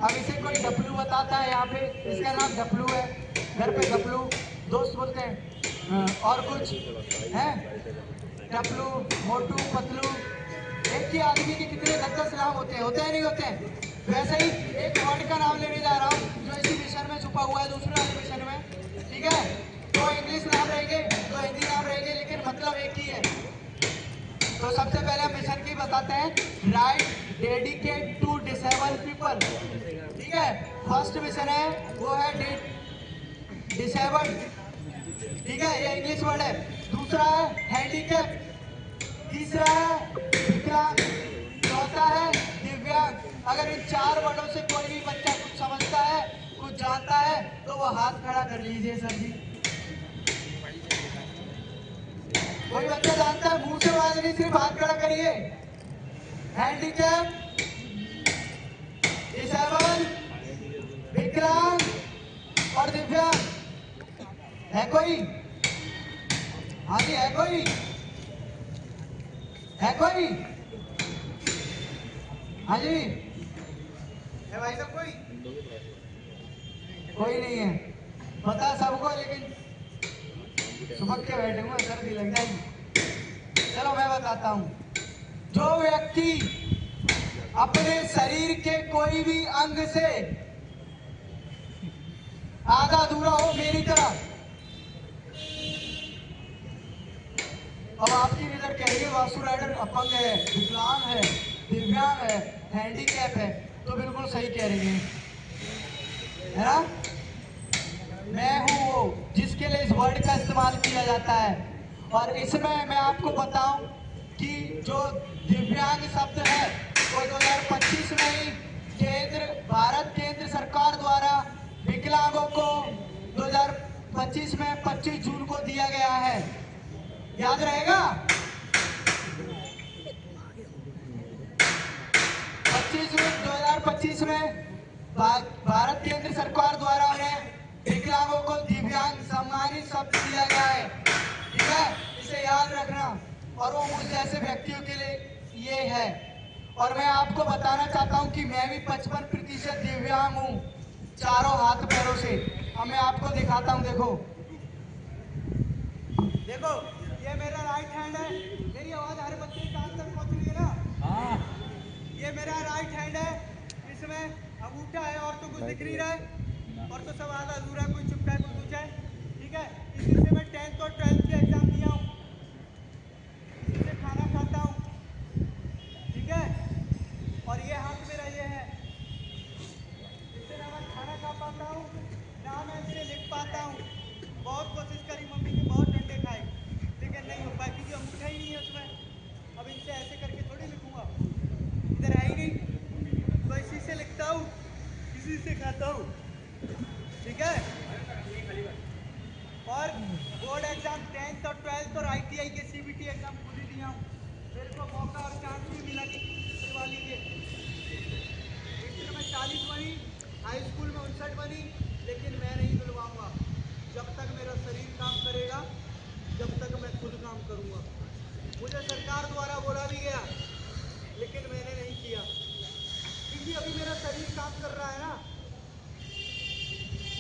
Speaker 1: अब इसे कोई डब्लू बताता है, यहाँ पे इसका नाम डब्लू है, घर पे डब्लू, दोस्त बोलते हैं, और कुछ है डब्लू, मोटू, पतलू। एक ही आदमी के कितने 10-10 नाम होते हैं नहीं होते हैं? वैसे ही एक वर्ड का नाम लेने जा रहा हूँ जो इसी मिशन में छुपा हुआ है, दूसरे वाले मिशन में। ठीक है, तो इंग्लिश नाम रहेंगे, तो हिंदी नाम रहेंगे, लेकिन मतलब एक ही है। तो सबसे पहले हम मिशन की बताते हैं, right dedicate to disabled people. ठीक है, फर्स्ट मिशन है वो है डिसेबल्ड। ठीक है, ये इंग्लिश वर्ड है। दूसरा है हैंडीकैप, तीसरा है विकलांग, चौथा है दिव्यांग। अगर इन 4 वर्डों से कोई भी बच्चा कुछ समझता है, कुछ जानता है, तो वो हाथ खड़ा कर लीजिए सर जी। कोई बच्चा जानता है? मुंह से आवाज नहीं, सिर्फ हाथ खड़ा करिए। हैंडीकैप, डिसेबल, विकलांग और दिव्यांग। है कोई? हाँ जी, है कोई? है कोई? हाँ जी,
Speaker 7: है भाई साहब कोई?
Speaker 1: कोई नहीं है, पता सबको, लेकिन सुबह के बैठूंगा, सर्दी लग जाएगी। चलो मैं बताता हूँ। जो व्यक्ति अपने शरीर के कोई भी अंग से आधा अधूरा हो मेरी तरह, अब आपकी नजर कह रही है वासु राइडर अपंग है, विकलांग है, दिव्यांग है, हैंडीकैप है, तो बिल्कुल सही कह रही है ना? मैं हूँ वो जिसके लिए इस वर्ड का इस्तेमाल किया जाता है। और इसमें मैं आपको बताऊं कि जो दिव्यांग शब्द है वो 2025 में ही भारत केंद्र सरकार द्वारा विकलांगों को 2025 में 25 जून को दिया गया है। याद रहेगा? 25 जून 2025 में भारत केंद्र सरकार द्वारा उन्हें विकलांगों को दिव्यांग सम्मानित शब्द दिया गया है। ठीक है, इसे याद रखना। और वो मुझ जैसे व्यक्तियों के लिए ये है। और मैं आपको बताना चाहता हूँ कि मैं भी 55% दिव्यांग हूँ, चारों हाथ पैरों से। अब मैं आपको दिखाता हूँ, देखो
Speaker 7: देखो, ये मेरा राइट हैंड है। मेरी आवाज हर बच्चे के कान तक पहुंच रही है ना? हाँ। ये मेरा राइट हैंड है, इसमें अंगूठा है और तो कुछ दिख नहीं रहा है, और तो सब आधा अधूरा, कोई चुपका है कोई कुछ है। ठीक है, इसी से मैं 10th और 12th के एग्जाम दिया हूँ, इसी से खाना खाता हूँ। ठीक है, और ये हाथ मेरा ये है, इससे ना मैं खाना खा पाता हूँ ना मैं इससे लिख पाता हूँ। बहुत कोशिश करी मम्मी के, बहुत डंडे खाए, लेकिन नहीं हो पाई क्योंकि अंगूठा ही नहीं है उसमें। अब इनसे ऐसे करके थोड़ी लिखूंगा, इधर है ही नहीं, तो इसी से लिखता हूँ, इसी से खाता हूँ। ठीक है, और बोर्ड एग्जाम 10th और 12th और ITI के CBT एग्जाम खुद ही दिया हूँ। मेरे को मौका और चांस भी मिला कि करवा लीजिए। इंटर में 40 बनी, हाई स्कूल में 59 बनी, लेकिन मैं नहीं दिलवाऊंगा। जब तक मेरा शरीर काम करेगा, जब तक मैं खुद काम करूंगा। मुझे सरकार द्वारा बोला भी गया, लेकिन मैंने नहीं किया, क्योंकि अभी मेरा शरीर काम कर रहा है ना,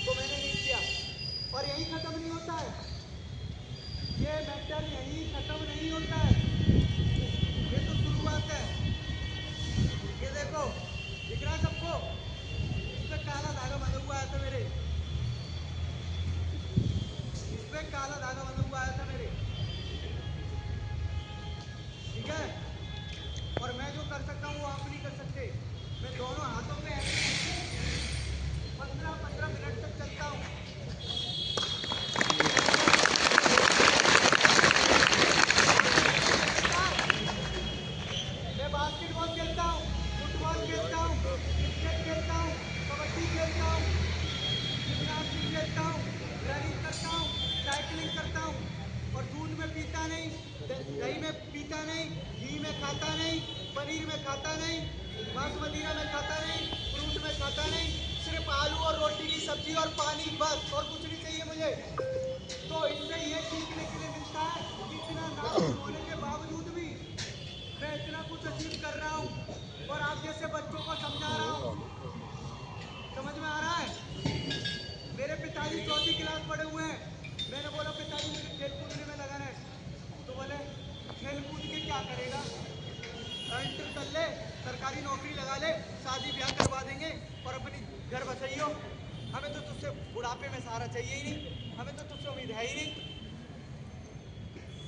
Speaker 7: तो मैंने नहीं किया। और यही खत्म नहीं होता है, ये मैटर यही खत्म नहीं होता है, ये तो शुरुआत है। ये देखो, दिख रहा है सबको? इसमें काला धागा बंधा हुआ आया था मेरे, इसमें काला धागा बंधा हुआ आया था मेरे। ठीक है, और मैं जो कर सकता हूँ वो आप नहीं कर सकते। मैं दोनों हाथों पे ऐसे 15-15 मिनट तक चलता हूँ। मैं बास्केटबॉल खेलता हूँ, फुटबॉल खेलता हूँ, क्रिकेट खेलता हूँ, कबड्डी खेलता हूँ, जिम्नास्टिक खेलता हूँ, रनिंग करता हूँ, साइकिलिंग करता हूँ। और दूध में पीता नहीं, दही में पीता नहीं, घी में खाता नहीं, पनीर में खाता नहीं, मांस मदिरा में खाता नहीं, फ्रूट में खाता नहीं, सिर्फ आलू और रोटी की सब्जी और पानी, बस, और कुछ नहीं चाहिए मुझे। तो इससे ये सीखने के लिए मिलता है कि इतना नाजुक होने के बावजूद भी मैं इतना कुछ अचीव कर रहा हूँ और आप जैसे बच्चों को समझा रहा हूँ। समझ में आ रहा है? मेरे पिताजी 4th क्लास पढ़े हुए हैं। मैंने बोला पिताजी मुझे खेल कूदने में लगन है, तो बोले खेल कूद के क्या करेगा, इंटर कर ले, सरकारी नौकरी लगा ले, शादी ब्याह करवा देंगे और अपनी घर बसाइयो, हमें तो तुझसे बुढ़ापे में सहारा चाहिए ही नहीं, हमें तो तुझसे उम्मीद है ही नहीं।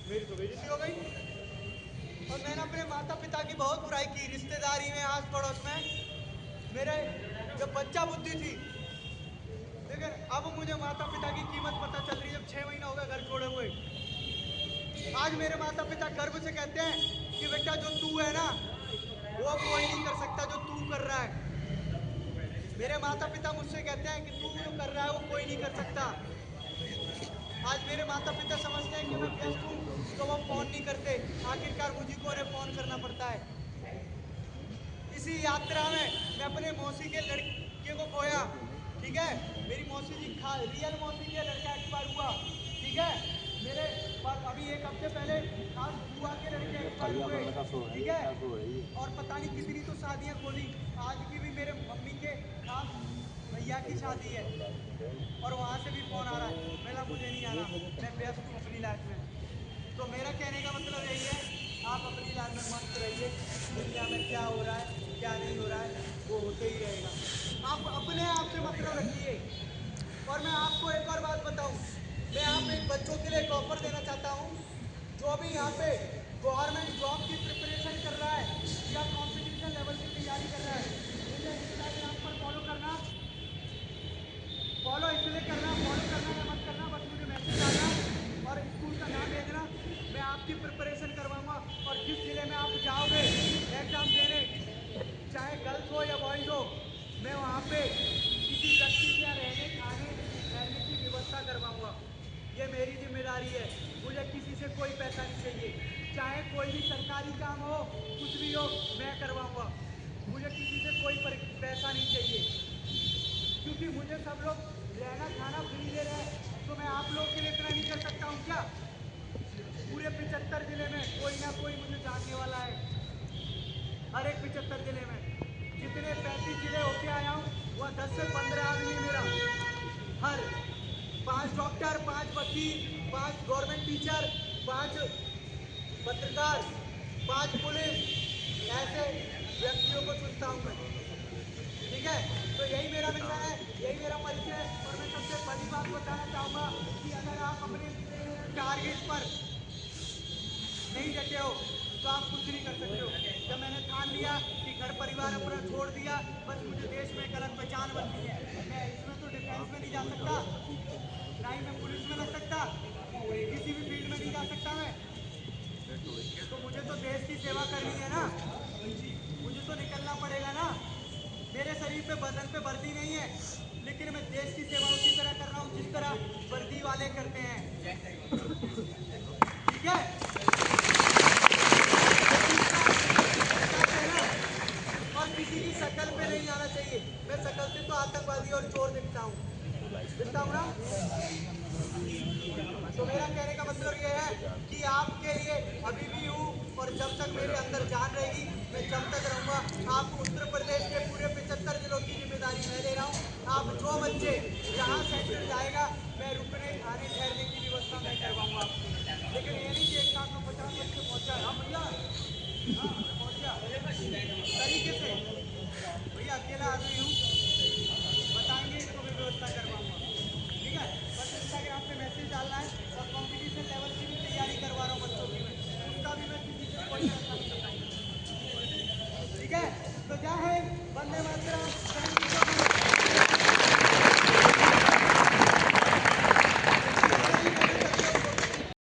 Speaker 7: मेरी तो बेइज्जती हो गई। और मैंने अपने माता पिता की बहुत बुराई की, रिश्तेदारी में, आस पड़ोस में, मेरे जब बच्चा बुद्धि थी। लेकिन अब मुझे माता पिता की कीमत पता चल रही है, जब 6 महीना हो गया घर छोड़े हुए। आज मेरे माता पिता गर्व से कहते हैं कि बेटा जो तू है ना, वो कोई नहीं कर सकता जो तू कर रहा है। मेरे माता पिता मुझसे कहते हैं कि तू जो कर रहा है वो कोई नहीं कर सकता। आज मेरे माता पिता समझते हैं कि मैं व्यस्त हूँ, तो वो फोन नहीं करते, आखिरकार मुझे को उन्हें फोन करना पड़ता है। इसी यात्रा में मैं अपने मौसी के लड़के को खोया। ठीक है, मेरी मौसी जी रियल मौसी के लड़का एक्सपायर हुआ। ठीक है, मेरे अभी एक हफ्ते पहले खास बुआ के लड़के एक्सपायर हुए। ठीक है, और पता नहीं कितनी तो शादियां खोली। आज की भी मेरे मम्मी के खास भैया की शादी है और वहाँ से भी फ़ोन आ रहा है, मेरा मुझे नहीं आना, मैं व्यस्त हूँ अपनी लाइफ में। तो मेरा कहने का मतलब यही है, आप अपनी लाइफ में मस्त रहिए, दुनिया में क्या हो रहा है क्या नहीं हो रहा है वो होते ही रहेगा। आप अपने आप से मतलब रखिए। और मैं आपको एक और बात बताऊं, मैं आप एक बच्चों के लिए एक ऑफर देना चाहता हूं, जो भी यहाँ पे गवर्नमेंट जॉब की प्रिपरेशन कर रहा है या कंपटीशन लेवल की तैयारी कर रहा है, मुझे इंस्टाग्राम पर फॉलो करना, फॉलो इसलिए करना, फॉलो करना या मत करना, बस मुझे मैसेज डालना और स्कूल का नाम भेजना, मैं आपकी प्रिपरेशन करवाऊंगा। और जिस जिले में आप जाओगे एग्जाम देने, चाहे गर्ल्स हो या बॉयज़ हो, मैं वहाँ पे किसी व्यक्ति के यहाँ रहने खाने ठहरने की व्यवस्था करवाऊंगा। ये मेरी जिम्मेदारी है, मुझे किसी से कोई पैसा नहीं चाहिए, चाहे कोई भी सरकारी काम हो कुछ भी हो मैं करवाऊंगा, मुझे किसी से कोई पैसा नहीं चाहिए, क्योंकि मुझे सब लोग रहना खाना फ्री दे रहे हैं, तो मैं आप लोगों के लिए इतना नहीं कर सकता हूँ क्या? पूरे 75 जिले में कोई ना कोई मुझे जानने वाला है, हर एक 75 जिले में जितने 35 जिले होके आया हूँ वह 10 से 15 आदमी मेरा, हर 5 डॉक्टर, 5 वकील, 5 गवर्नमेंट टीचर, 5 पत्रकार, 5 पुलिस, ऐसे व्यक्तियों को चुनता हूँ मैं। ठीक है, तो यही मेरा मिशन है, यही मेरा परिचय है। और मैं सबसे बड़ी बात बताना चाहूँगा कि अगर आप अपने टारगेट पर नहीं डटे हो तो आप कुछ नहीं कर सकते हो। जब मैंने ठान लिया कि घर परिवार अपना छोड़ दिया, बस मुझे देश में एक अलग पहचान बननी है, मैं इसमें तो डिफेंस में नहीं जा सकता, ना ही मैं पुलिस में लग सकता, किसी भी फील्ड में नहीं जा सकता मैं, तो मुझे तो देश की सेवा करनी है ना, मुझे तो निकलना पड़ेगा ना। मेरे शरीर पे बदन पे वर्दी नहीं है, लेकिन मैं देश की सेवा उसी तरह कर रहा हूँ जिस तरह वर्दी वाले करते हैं। ठीक है, और किसी की शक्ल पे नहीं आना चाहिए, मैं शक्ल से तो आतंकवादी और चोर दिखता हूँ ना। तो मेरा कहने का मतलब ये है कि आपके लिए अभी भी हूँ, और जब तक मेरे अंदर जान रहेगी मैं जब तक रहूँगा। आप उत्तर प्रदेश के पूरे 75 जिलों की जिम्मेदारी मैं ले रहा हूँ। आप जो बच्चे जहाँ सेंटर जाएगा मैं रुकने खाने ठहरने की व्यवस्था मैं करवाऊँगा, लेकिन ये नहीं कि एक साथ में 50 बच्चे पहुँच जाए। हाँ भैया, हाँ